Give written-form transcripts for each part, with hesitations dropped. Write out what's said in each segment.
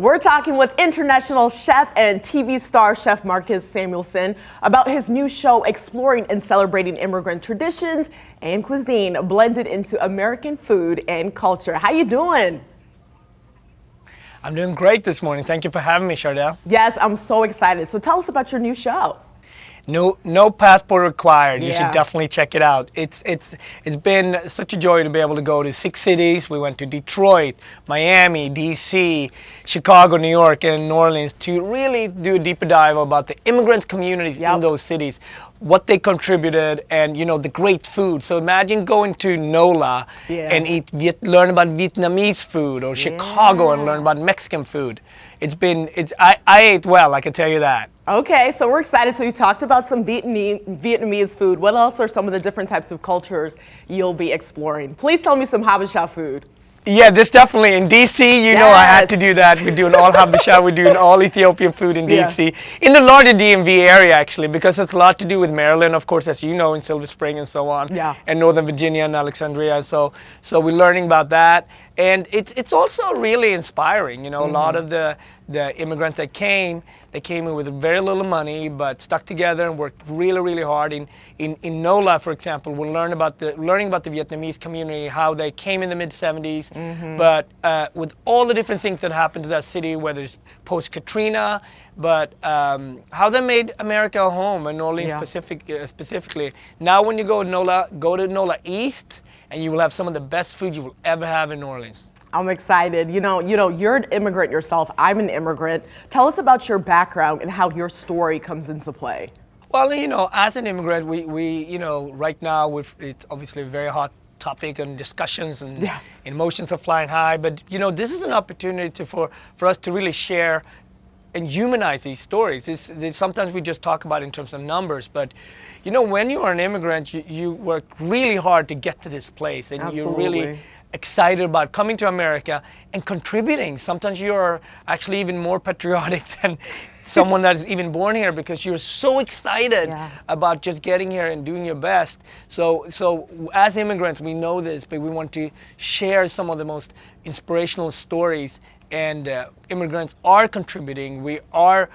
We're talking with international chef and TV star chef Marcus Samuelsson about his new show exploring and celebrating immigrant traditions and cuisine blended into American food and culture. How you doing? I'm doing great this morning. Thank you for having me, Chardell. Yes, I'm so excited. So tell us about your new show. No passport required. You Yeah. should definitely check it out. It's been such a joy to be able to go to 6 cities. We went to Detroit, Miami, DC, Chicago, New York, and New Orleans to really do a deeper dive about the immigrants communities in those cities, what they contributed, and the great food. So imagine going to NOLA and learn about Vietnamese food, or Chicago and learn about Mexican food. I ate well, I can tell you that. Okay, so we're excited. So you talked about some Vietnamese food. What else are some of the different types of cultures you'll be exploring? Please tell me some Habesha food. Yeah, this definitely. In DC, you know I had to do that. We're doing all Habesha, we're doing all Ethiopian food in DC. In the larger DMV area, actually, because it's a lot to do with Maryland, of course, as you know, in Silver Spring and so on. Yeah. And Northern Virginia and Alexandria. So we're learning about that. And it's also really inspiring. A lot of the immigrants that came, they came in with very little money, but stuck together and worked really, really hard. In NOLA, for example, we're learning about the Vietnamese community, how they came in the mid-'70s, but with all the different things that happened to that city, whether it's post-Katrina, but how they made America a home, and New Orleans specifically. Now when you go to NOLA East, and you will have some of the best food you will ever have in New Orleans. I'm excited. You're an immigrant yourself. I'm an immigrant. Tell us about your background and how your story comes into play. Well, as an immigrant, we right now it's obviously a very hot topic and discussions and emotions are flying high. But this is an opportunity for us to really share and humanize these stories. Sometimes we just talk about it in terms of numbers, but when you are an immigrant, you work really hard to get to this place, and you're really excited about coming to America and contributing. Sometimes you're actually even more patriotic than someone that is even born here, because you're so excited about just getting here and doing your best. So as immigrants, we know this, but we want to share some of the most inspirational stories. And immigrants are contributing. We are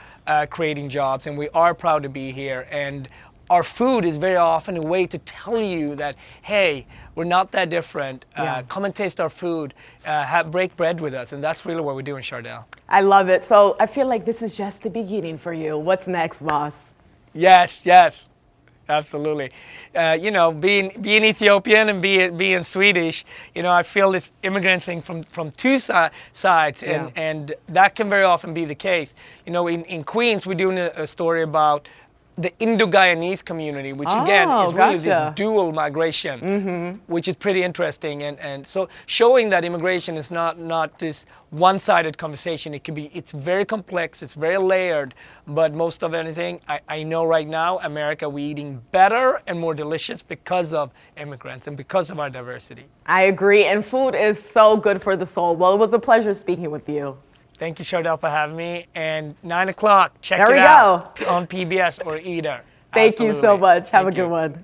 creating jobs, and we are proud to be here. And our food is very often a way to tell you that, hey, we're not that different. Come and taste our food. Break bread with us. And that's really what we're doing, Chardell. I love it. So I feel like this is just the beginning for you. What's next, boss? Yes. Absolutely. Being Ethiopian and being Swedish, I feel this immigrant thing from two sides, and that can very often be the case. In Queens, we're doing a story about the Indo-Guyanese community, which again is really this dual migration, which is pretty interesting, and so showing that immigration is not this one-sided conversation. It's very complex, it's very layered, but most of anything, I know right now, America, we're eating better and more delicious because of immigrants and because of our diversity. I agree, and food is so good for the soul. Well, it was a pleasure speaking with you. Thank you, Chardell, for having me. And 9 o'clock, check it out on PBS or either. Thank you so much. Have a good one.